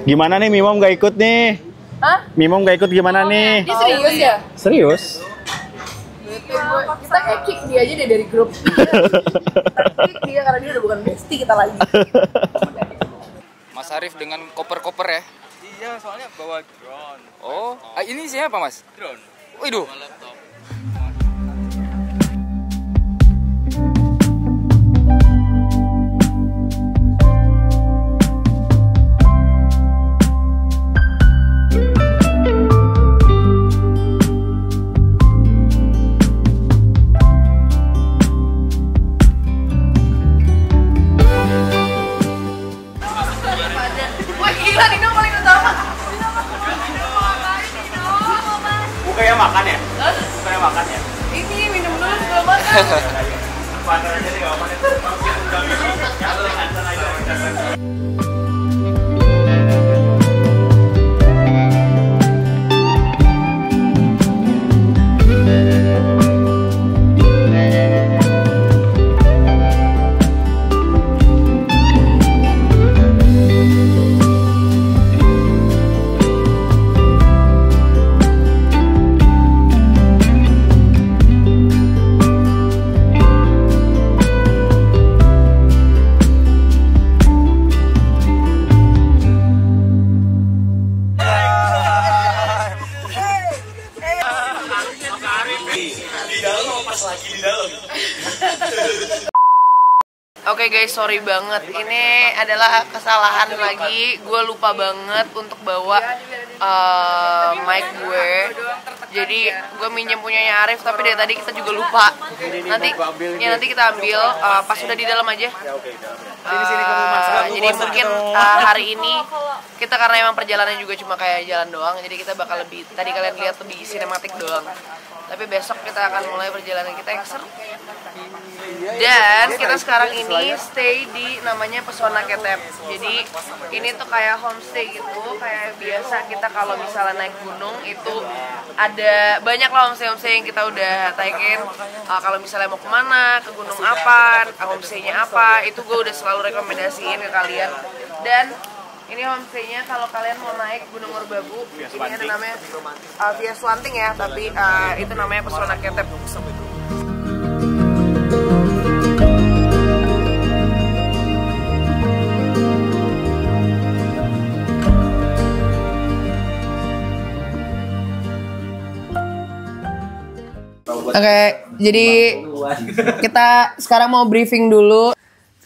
Gimana nih Mimom gak ikut nih? Hah? Mimom gak ikut gimana nih? Dia serius ya? Serius? Kita kayak kick dia aja deh dari grup. Kita kick dia karena dia udah bukan bestie kita lagi. Mas Arif dengan koper-koper ya? Iya, soalnya bawa drone. Oh, ini siapa Mas? Drone. Waduh. Wah gila, Nino paling utama. Bukannya makan ya? Bukannya makan ya? Ini minum dulu sebelum makan. Antar aja deh, gak apa-apa. Oke guys, sorry banget. Ini adalah kesalahan lagi. Gue lupa banget untuk bawa mic gue. Jadi gue minjem punyanya Arif, tapi dari tadi kita juga lupa. Nanti kita ambil pas sudah di dalam aja. Jadi mungkin hari ini kita karena emang perjalanan juga cuma kayak jalan doang. Jadi kita bakal lebih, tadi kalian lihat lebih sinematik doang. Tapi besok kita akan mulai perjalanan kita yang seru. Dan kita sekarang ini stay di namanya Pesona Ketep. Jadi ini tuh kayak homestay gitu. Kayak biasa kita kalau misalnya naik gunung itu ada banyak lah homestay yang kita udah tagin. Kalau misalnya mau kemana, ke gunung apa, homestaynya apa, itu gue udah selalu rekomendasiin ke kalian. Dan ini homestaynya kalau kalian mau naik Gunung Merbabu, ini ada namanya Via Swanting ya, tapi itu namanya Pesona Ketep. Oke, jadi kita sekarang mau briefing dulu.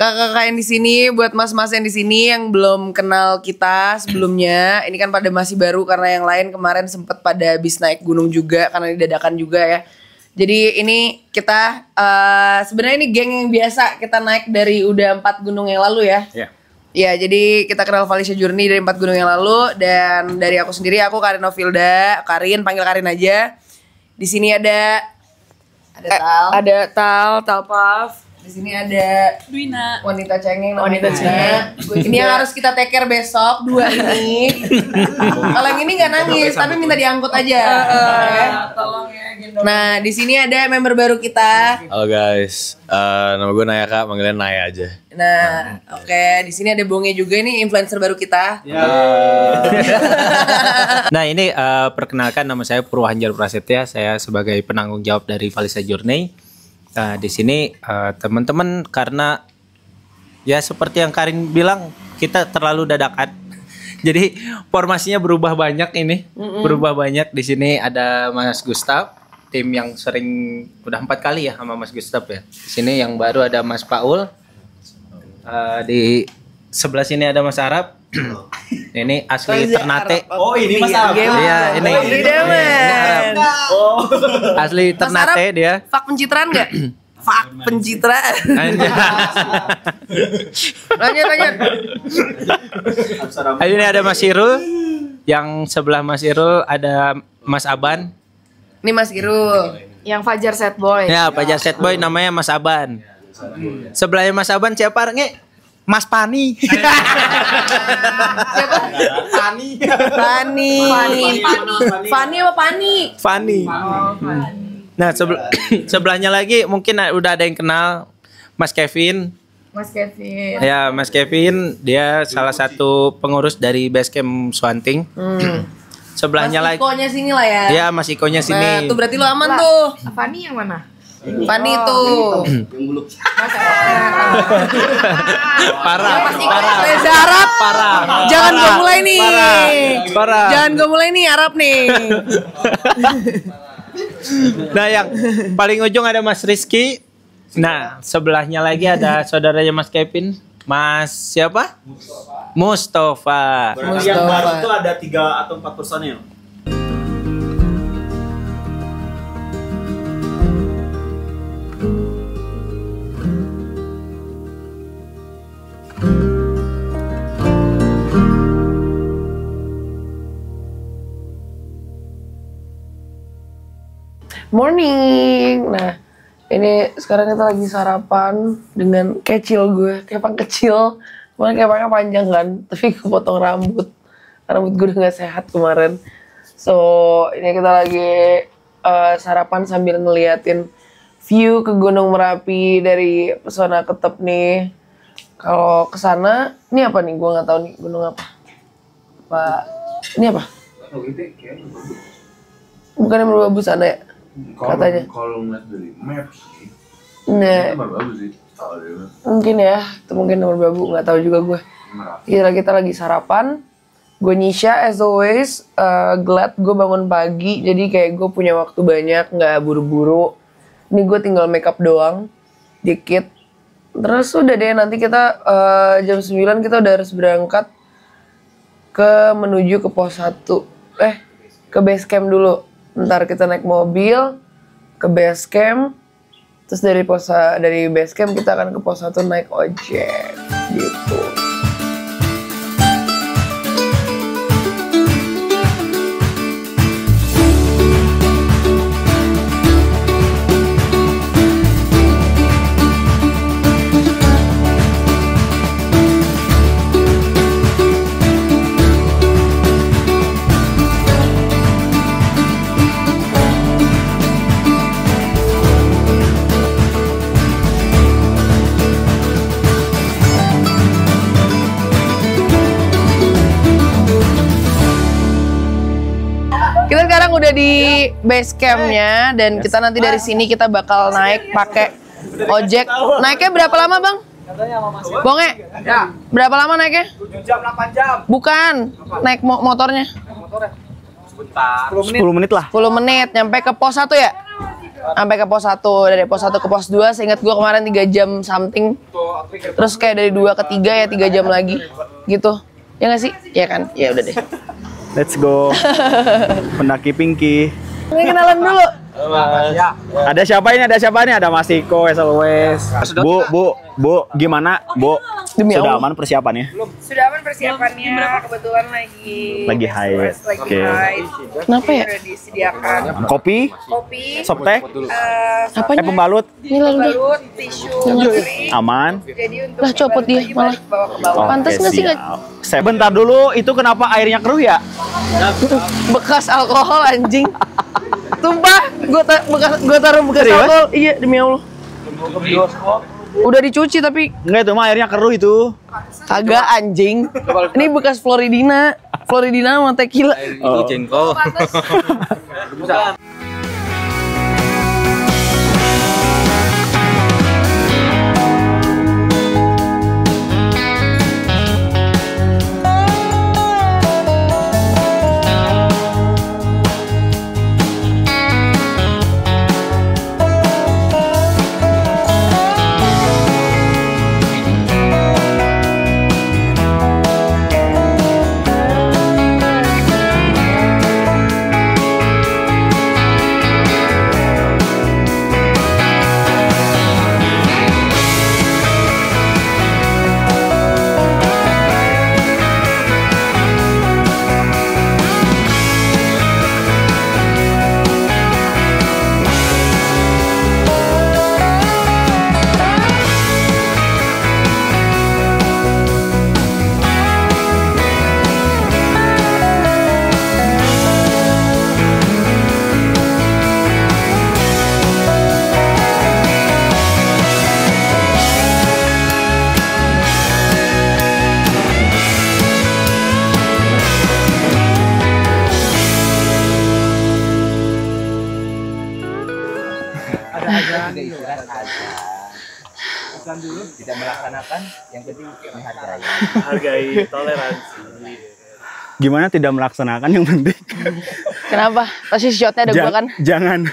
Kakak-kakak yang di sini, buat mas-mas yang di sini yang belum kenal kita sebelumnya, ini kan pada masih baru karena yang lain kemarin sempet pada habis naik gunung juga karena didadakan juga ya. Jadi ini kita sebenarnya ini geng yang biasa kita naik dari udah 4 gunung yang lalu ya. Iya. Ya, jadi kita kenal Valencia Journey dari 4 gunung yang lalu, dan dari aku sendiri, aku Karin Novilda, Karin, panggil Karin aja. Di sini ada Tal Puff. Di sini ada Duina, wanita cengeng, wanita cengeng. Ini yang harus kita take care besok, 2 ini. Kalau yang ini nggak nangis, tapi minta diangkut aja. tolong ya gendong. Nah, di sini ada member baru kita. Halo guys, nama gue Naya Kak, manggilnya Naya aja. Nah, oke, di sini ada Bonge juga nih, influencer baru kita. Nah ini perkenalkan, nama saya Purwanjar Prasetya, saya sebagai penanggung jawab dari Valencia Journey. Di sini teman-teman, karena ya seperti yang Karin bilang, kita terlalu dadakan. Jadi formasinya berubah banyak ini, berubah banyak. Di sini ada Mas Gustaf, tim yang sering udah 4 kali ya sama Mas Gustaf ya. Di sini yang baru ada Mas Paul. Di sebelah sini ada Mas Arab. Ini asli Ternate. Oh ini Mas Arab. Iya ini. Arab. Asli Ternate dia. Fak pencitraan nggak? Fak pencitraan. Lanjut. Ini ada Mas Irul. Yang sebelah Mas Irul ada Mas Aban. Ini Mas Irul. Yang Fajar Set Boy. Ya, Fajar Set Boy namanya Mas Aban. Sebelahnya Mas Aban siapa? Mas Pani. Siapa? Fani apa Pani? Fani. Nah, sebelahnya lagi mungkin udah ada yang kenal Mas Kevin. Mas Kevin. Ya, Mas Kevin dia salah satu pengurus dari Basecamp Swanting. Sebelahnya Mas lagi. Ikonya sini lah ya. Ya, Mas Ikonya Nah, sini. tuh berarti lo aman tuh. Fani yang mana? Fani tuh. Parah. Reza Arab. Parah. Jangan gue mulai nih. Parah. Jangan gue mulai nih Arab nih. Nah, yang paling ujung ada Mas Rizky. Nah, sebelahnya lagi ada saudaranya Mas Kevin. Mas siapa? Mustafa. Berarti yang baru itu ada 3 atau 4 personil. Morning. Nah, ini sekarang kita lagi sarapan dengan kecil gue, kepang kecil. Kemarin kepangnya panjang kan, tapi gue potong rambut. Rambut gue udah gak sehat kemarin. So, ini kita lagi sarapan sambil ngeliatin view ke Gunung Merapi dari Pesona Ketep nih. Kalau kesana, ini apa nih? Gue nggak tahu nih gunung apa. Ini apa? Bukannya Merbabu sana ya? Katanya. Kalau ngeliat dari map sih, Nah, bagus sih. mungkin ya, itu mungkin nomor babu, nggak tahu juga gue. Kita lagi sarapan. Gue Nisha as always, glad gue bangun pagi, jadi kayak gue punya waktu banyak, nggak buru-buru. Ini gue tinggal makeup doang, dikit. Terus udah deh, nanti kita jam 9 kita udah harus berangkat menuju ke pos 1. Ke base camp dulu. Ntar kita naik mobil ke base camp. Terus dari base camp kita akan ke pos 1 naik ojek gitu. Kita sekarang udah di base campnya dan kita nanti dari sini kita bakal naik pakai ojek. Naiknya berapa lama bang? Bonge? Ya, Berapa lama naiknya? 7 jam, 8 jam. Bukan, naik motornya. Sebentar. 10 menit lah. 10 menit, nyampe ke pos 1 ya? Sampai ke pos 1, dari pos 1 ke pos 2, seingat gue kemarin 3 jam something. Terus kayak dari 2 ke 3 ya 3 jam lagi, gitu. Ya nggak sih? Ya kan? Ya udah deh. Let's go. Pendaki Pinky. Ini kenalan dulu. Ada siapa ini? Ada Mas Iko as always. Bu, gimana? Bu, Demi sudah Allah. aman persiapannya? Sudah aman persiapannya. Kebetulan lagi haid. Lagi Oke. haid. Kenapa ya? Udah disediakan Kopi, kopi, sop teh, Apanya? pembalut, Ini lalu deh. balut, tisu kering. aman. Jadi untuk Lah, copot dia, bagi-bagi malah. bawa ke bawah. Pantes nggak sih, Sebentar dulu, itu kenapa airnya keruh ya? Bekas alkohol anjing. Sumpah, gue taruh bekas Serius? alkohol. Iya, demi Allah. Udah dicuci tapi Enggak, itu mah airnya keruh itu. kagak anjing. Ini bekas Floridina. Floridina sama tequila. Itu jengkol. Tidak melaksanakan, yang penting menghargai. Hargai toleransi. Gimana tidak melaksanakan yang penting? Kenapa? Pasti shotnya ada gua kan? Jangan.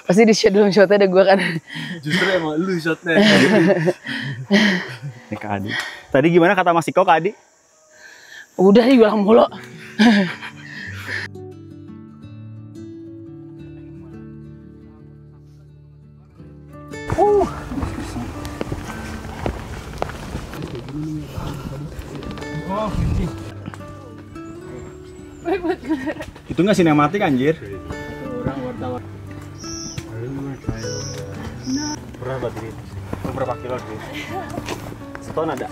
Pasti di shot dalam shotnya ada gua kan? Justru emang lu shotnya. Nih Kak Adi. Tadi gimana kata Mas Iko Kak Adi? Udah diulang mulu. Itu nggak sinematik anjir. Berapa duit? Berapa kilo duit? Seton ada?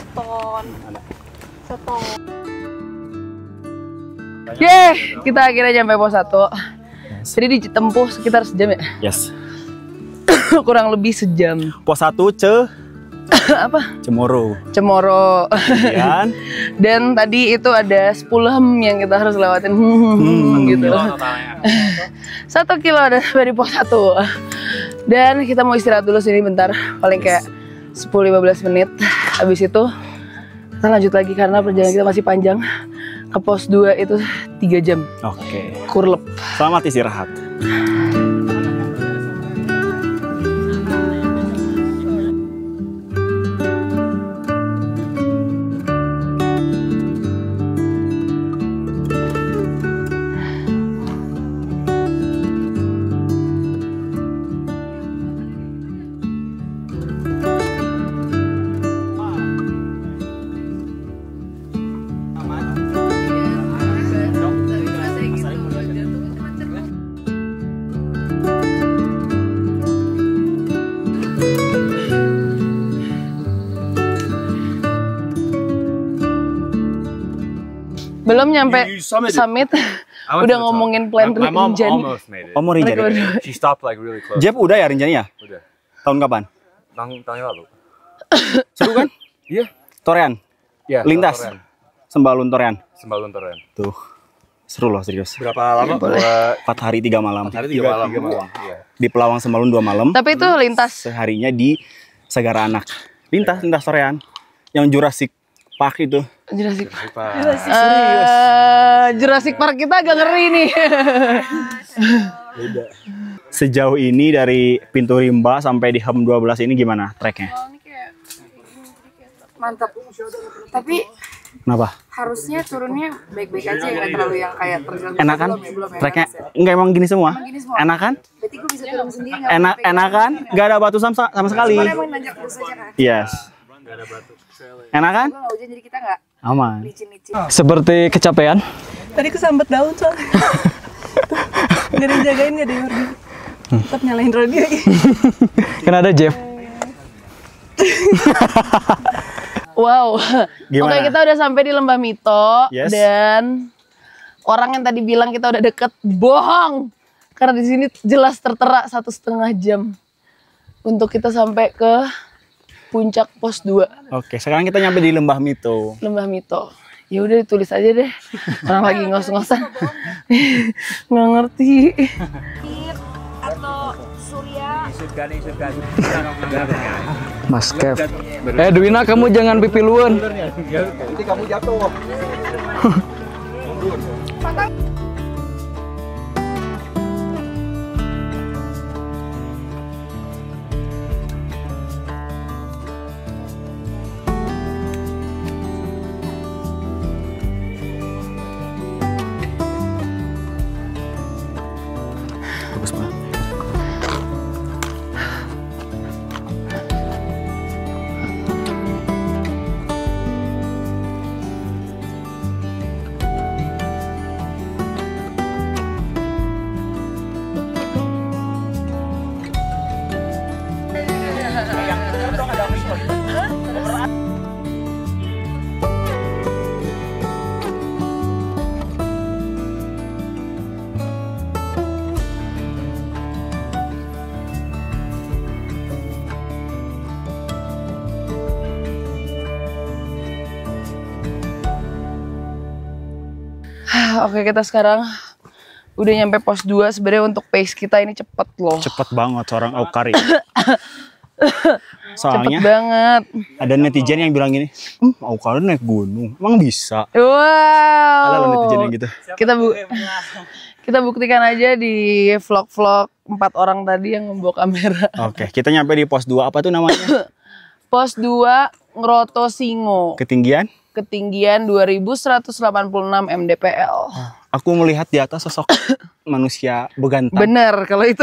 Seton. Ada. Seton. Yeay, kita akhirnya nyampe pos 1. Jadi ditempuh sekitar sejam ya? Yes. Kurang lebih sejam. Pos 1 Apa? Cemoro. Cemoro. Kemudian Dan tadi itu ada 10 yang kita harus lewatin gitu. 1 kilo dari pos 1. Dan kita mau istirahat dulu sini bentar, paling kayak 10-15 menit. Habis itu kita lanjut lagi karena perjalanan kita masih panjang. Ke pos 2 itu 3 jam. Oke. Kurlep. Selamat istirahat. Belum nyampe summit, udah ngomongin plan Rinjani. Oh mau Rinjani? She stopped like really close. Jeb udah ya Rinjani ya? Udah. Tahun kapan? Tahun yang lalu. Seru kan? Iya. Torean? Iya. Lintas? Torean. Sembalun Torean? Sembalun Torean. Tuh. Seru loh serius. Berapa lama? 4 hari 3 malam. 4 hari 3 malam. Iya. Di Pelawang Sembalun 2 malam. Tapi itu lintas. Seharinya di Segara Anak. Lintas Torean. Yang Jurassic Park itu. Jurassic Park kita agak ngeri nih. Sejauh ini dari pintu Rimba sampai di HAM 12 ini gimana treknya? Mantap. Tapi Kenapa? harusnya turunnya baik-baik aja, nggak terlalu yang kayak terjun. Enak kan? Belum ya, Treknya panas ya. enggak emang gini semua? Gini semua. Enak kan? Berarti gue bisa turun sendiri nggak? Enak kan? Enggak ada batu sama sekali. Karena emang nanjak terus aja kan. Yes. Enak kan? Gue nggak hujan jadi kita nggak Aman. licin-licin. Seperti kecapean. Tadi kesambet daun soalnya. Gak ada yang jagain, gak ada yang Rodi. Tetap nyalain Rodi lagi. Kan ada Jeff. Wow. Gimana? Oke, kita udah sampai di Lembah Mito. Yes. Dan orang yang tadi bilang kita udah deket, bohong. Karena di sini jelas tertera 1,5 jam untuk kita sampai ke puncak pos 2. Oke, sekarang kita nyampe di Lembah Mito. Lembah Mito. Ya udah ditulis aja deh. Orang lagi ngos-ngosan. Nggak ngerti. Atau Surya. Mas Kev. Dwina kamu jangan pipiluan. Nanti kamu jatuh. Bagus banget. Oke, kita sekarang udah nyampe pos 2. Sebenarnya untuk pace kita ini cepet loh. Cepet banget seorang Aukari. Soalnya Cepet banget. ada netizen yang bilang gini, mau kalian naik gunung, emang bisa? Ada loh netizen yang Wow. gitu. Kita buktikan aja di vlog-vlog 4 orang tadi yang membawa kamera. Oke, kita nyampe di pos 2, apa tuh namanya? Pos 2 Ngroto Singo. Ketinggian? Ketinggian 2186 mdpl. Aku melihat di atas sosok manusia begantan. Bener kalau itu.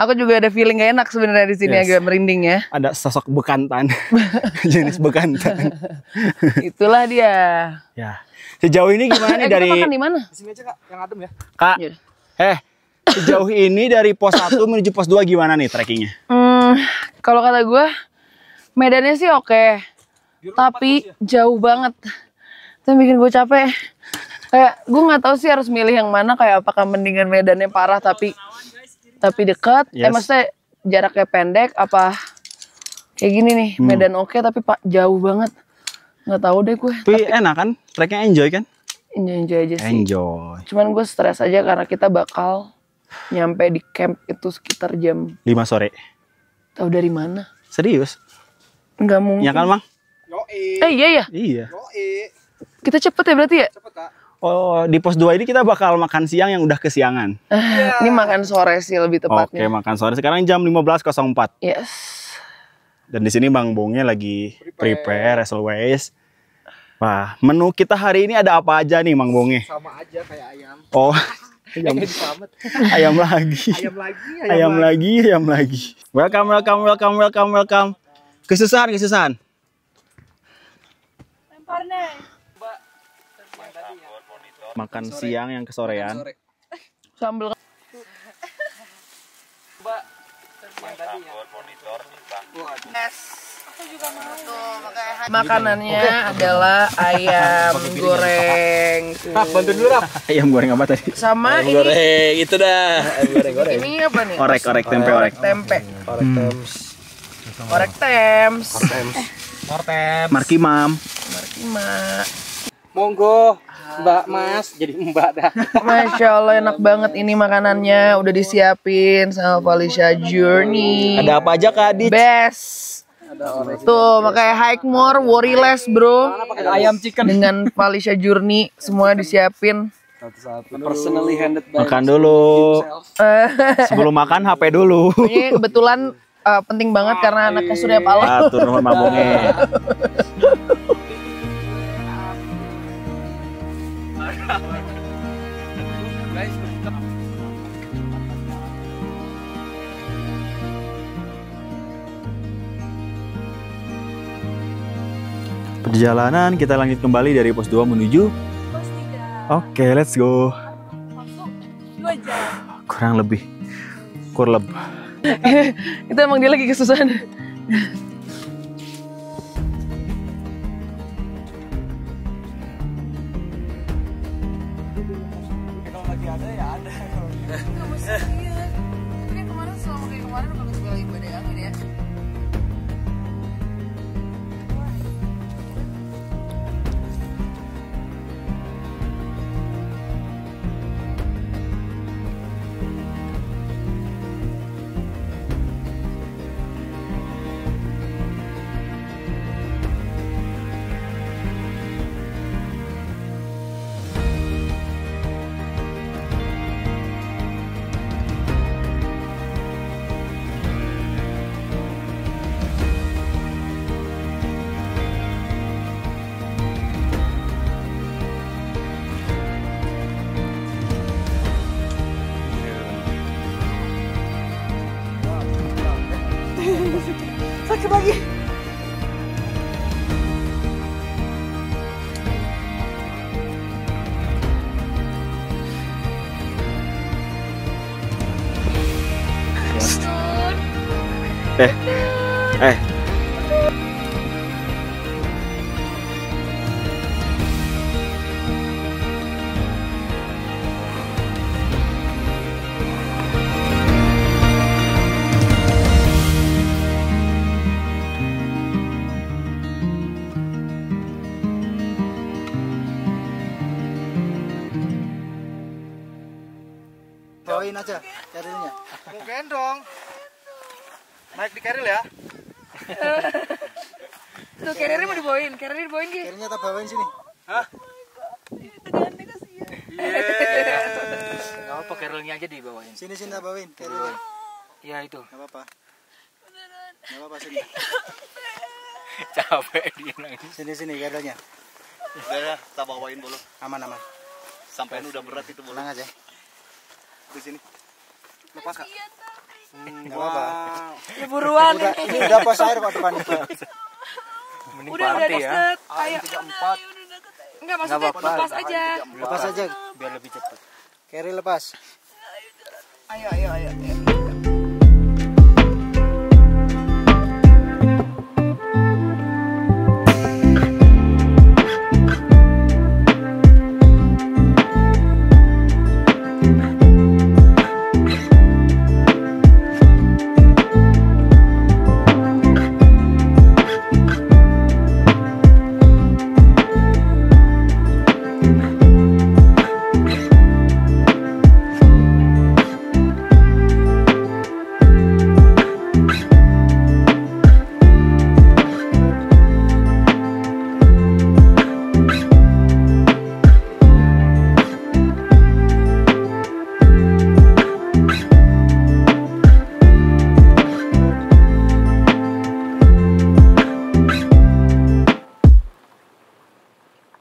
Aku juga ada feeling gak enak sebenarnya di sini, Yes. agak merinding ya. Ada sosok bekantan, jenis bekantan. Itulah dia. Ya, sejauh ini gimana nih Kita dari makan di mana? Kak? Sejauh ini dari pos 1 menuju pos 2 gimana nih trekkingnya? Kalau kata gue, medannya sih oke, tapi jauh banget. Itu yang bikin gue capek. Kayak gue nggak tahu sih harus milih yang mana. Kayak apakah mendingan medannya parah tapi dekat. Yes. Maksudnya jaraknya pendek. Apa kayak gini nih, medan oke tapi jauh banget. Nggak tahu deh gue. Tapi enak kan? Treknya enjoy kan? Enjoy aja sih. Enjoy. Cuman gue stres aja karena kita bakal nyampe di camp itu sekitar jam. 5 sore. Tahu dari mana? Serius? Nggak mungkin. Ya kan, Mang? Iya ya. Iya. Kita cepet ya berarti ya? Oh, di pos 2 ini kita bakal makan siang yang udah kesiangan. Ini makan sore sih lebih Oke, tepatnya. makan sore. Sekarang jam 15.04. Yes. Dan di sini Bang Bongnya lagi prepare as always. Wah, menu kita hari ini ada apa aja nih, Bang Bonge? Sama aja kayak ayam. Oh, ayam lagi. Ayam lagi. Welcome. Kesusahan. Makan siang yang kesorean. Sambal. Makanannya adalah ayam goreng. Bantu dulu, Rap. Ayam goreng apa tadi? Sama ini. Goreng, itu dah. Goreng. Ini apa nih? Orek, tempe orek. Tempe. Orek tems. Marki Mam. Mak. Monggo, Mbak Mas, jadi Mbak dah. Masya Allah enak banget ini makanannya. Udah disiapin sama Falisha Journey. Ada apa aja Kak Adit? Best. Tuh, makanya hike more, worry less bro. Ayam chicken. Dengan Falisha Journey, semua disiapin. Personally handed by Makan dulu. Sebelum makan HP dulu. Ini kebetulan penting banget karena anaknya Surya Paloh. Atur nuhun Mabonge. Perjalanan kita lanjut kembali dari pos 2 menuju Pos 3. Oke, let's go. Masuk 2 jam. Kurang lebih. Kurleb. Itu emang dia lagi kesusahan. Kalau lagi ada ya ada. Enggak mesti. Tapi kan kemarin selama kayak kemarin kalau gue lagi pada angin ya. Sakit lagi. Eh. Bawain aja carrier-nya. Mau gendong. Naik di carrier ya. Tuh carrier mau dibawain, carrier dibawain gitu. Carrier tak bawain sini. Tegannya kasihan. Enggak apa carrier-nya aja dibawain. Sini tak bawain carrier. Ya itu. Enggak apa-apa. Enggak apa-apa sini. Capek dia nangis. Sini carrier-nya. Udah, tak bawain dulu. Aman. Sampai udah berat itu Tenang aja. Di sini. Lepas Kak. Enggak apa-apa. Ya buruan. Ini udah pas air kok depan itu. Udah deket. Ayo. Enggak maksudnya lepas aja. Lepas aja biar lebih cepat. Carrier lepas. Ayo.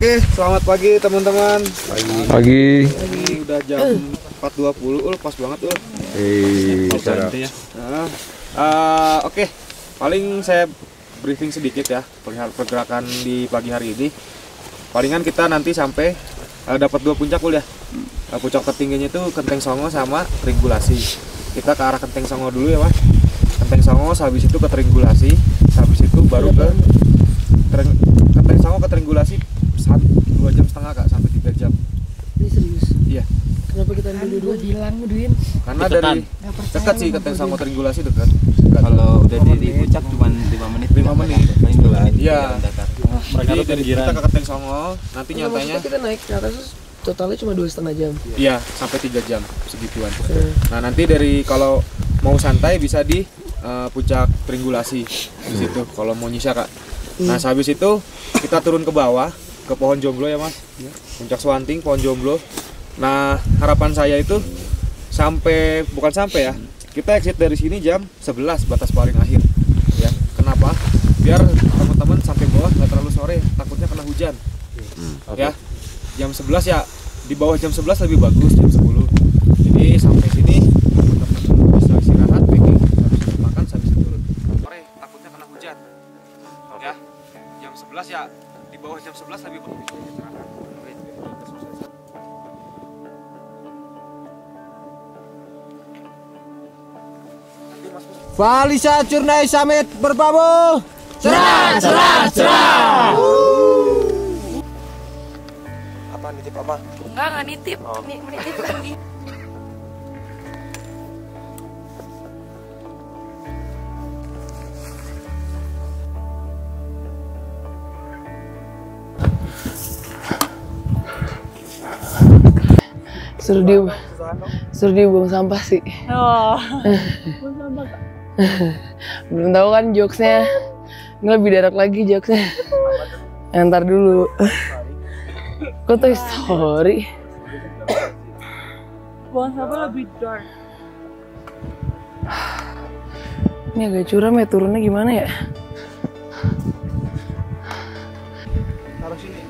Oke, selamat pagi teman-teman. Pagi. Ini udah jam 4.20, pas banget Oke, paling saya briefing sedikit ya perihal pergerakan di pagi hari ini. Palingan kita nanti sampai dapat 2 puncak ya. Puncak tertingginya itu Kenteng Songo sama Tringgulasi. Kita ke arah Kenteng Songo dulu ya, Mas. Kenteng Songo, habis itu ke Tringgulasi, habis itu baru ke Kenteng Songo ke Tringgulasi 2,5 jam Kak, sampai 3 jam. Ini serius. Iya. Kenapa kita ambil dua bilang Duin? Karena dari dekat sih Kenteng Songo Tringgulasi dekat. Kalau udah di puncak cuma 5 menit. 5 menit. Iya. Mereka Jadi dari kita ke Kenteng Songo, nanti nyantainya Kita naik ke atas totalnya cuma 2,5 jam. iya sampai 3 jam segituan. Nah, nanti dari kalau mau santai bisa di puncak Tringgulasi di situ kalau mau nyisa Kak. Nah, habis itu kita turun ke bawah ke Pohon Jomblo ya Mas. Puncak Swanting, Pohon Jomblo. Nah, harapan saya itu bukan sampai ya. Kita exit dari sini jam 11 batas paling akhir. Ya, kenapa? Biar teman-teman sampai bawah nggak terlalu sore, takutnya kena hujan. Ya. Jam 11 ya, di bawah jam 11 lebih bagus, jam 10. Jadi sampai sini teman-teman bisa istirahat, packing, habis makan, habis turun. Sore takutnya kena hujan. Ya. Jam 11 ya, di bawah jam 11 lebih bagus istirahat. Valisa Journey Summit berpabuh. Apa nitip apa? Enggak nitip. Nitip lagi. Suruh dia buang sampah sih. Buang sampah Kak. Belum tahu kan jokesnya. Ini lebih dark lagi jokesnya. Ntar dulu. Kok Toy Story? Buang sampah lebih dark. Ini agak curam ya, turunnya gimana ya? Taruh sini.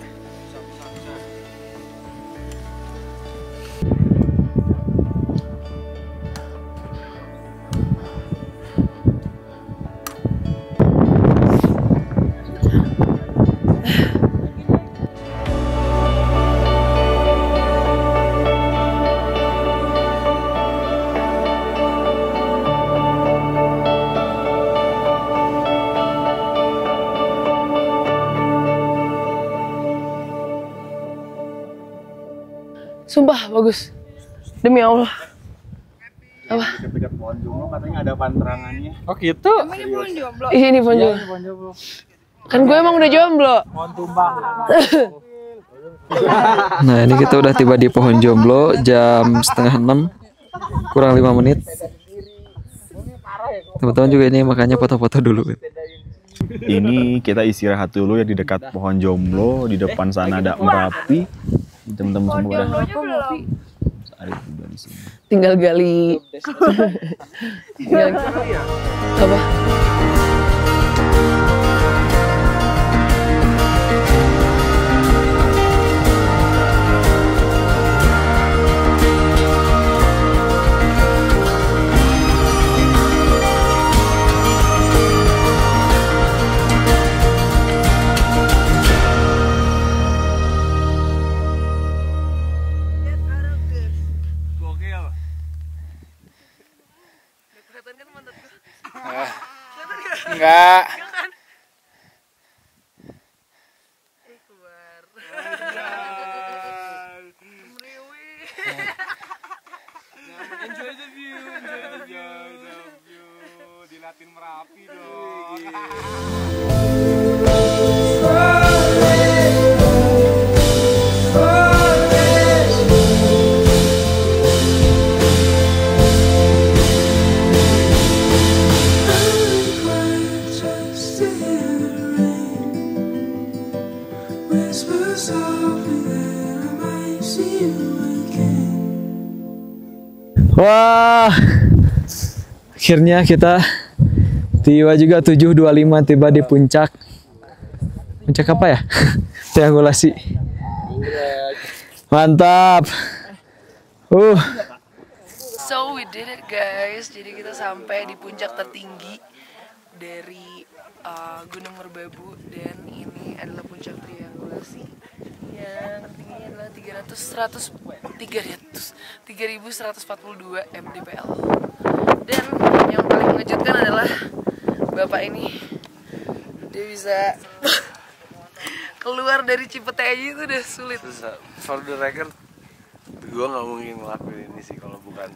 Sumpah bagus. Demi Allah. Apa? Dekat-dekat Pohon Jomblo katanya ada panterangannya. Oh gitu. Ini pohon jomblo. Kan gue emang udah jomblo. Nah ini kita udah tiba di Pohon Jomblo jam 5:30 kurang 5 menit. Teman-teman juga ini makanya foto-foto dulu. ini kita istirahat dulu ya di dekat pohon jomblo. Di depan sana ada Merapi. Teman-teman semua udah Arif juga di sini. Tinggal gali. Tinggal apa? Enggak. Enjoy the view. Dilatin Merapi dong. Wah, akhirnya kita tiba juga 7.25 tiba di puncak. Puncak apa ya? Triangulasi. Mantap. So we did it guys. Jadi kita sampai di puncak tertinggi dari Gunung Merbabu dan ini adalah puncak triangulasi yang tingginya adalah 3.142 mdpl. Dan yang paling mengejutkan adalah bapak ini, dia bisa keluar dari Cipete aja itu udah sulit. For the record, gue nggak mungkin ngelakuin ini sih kalau bukan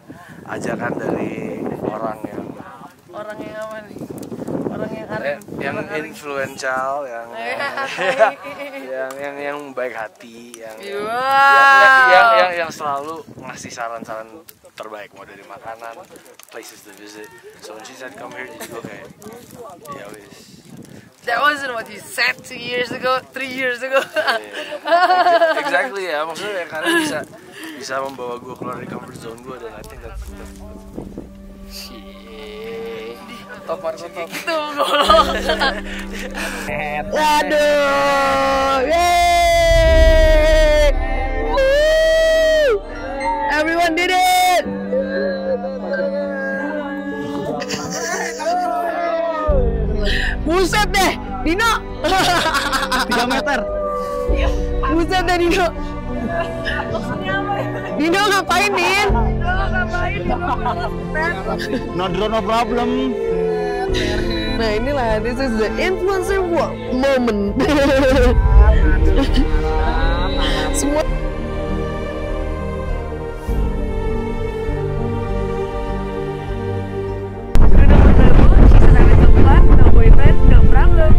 ajakan dari orang yang apa nih? Orang yang arif, yang influential, yang baik hati, yang selalu ngasih saran-saran terbaik, mau dari makanan, places to visit. So when she said come here, jadi gue kayak ya wis. That wasn't what you said 2 years ago, 3 years ago. Exactly ya, maksudnya karena bisa membawa gue keluar dari comfort zone gue, dan I think that's top marco top. Waduh, yeay! Everyone did it! Buset deh, Dino! 3 meter. Buset deh, Dino! Dino ngapain, Din? No drone, no problem. Nah inilah, this is the influencer moment. Semua no boyfriend, no problem.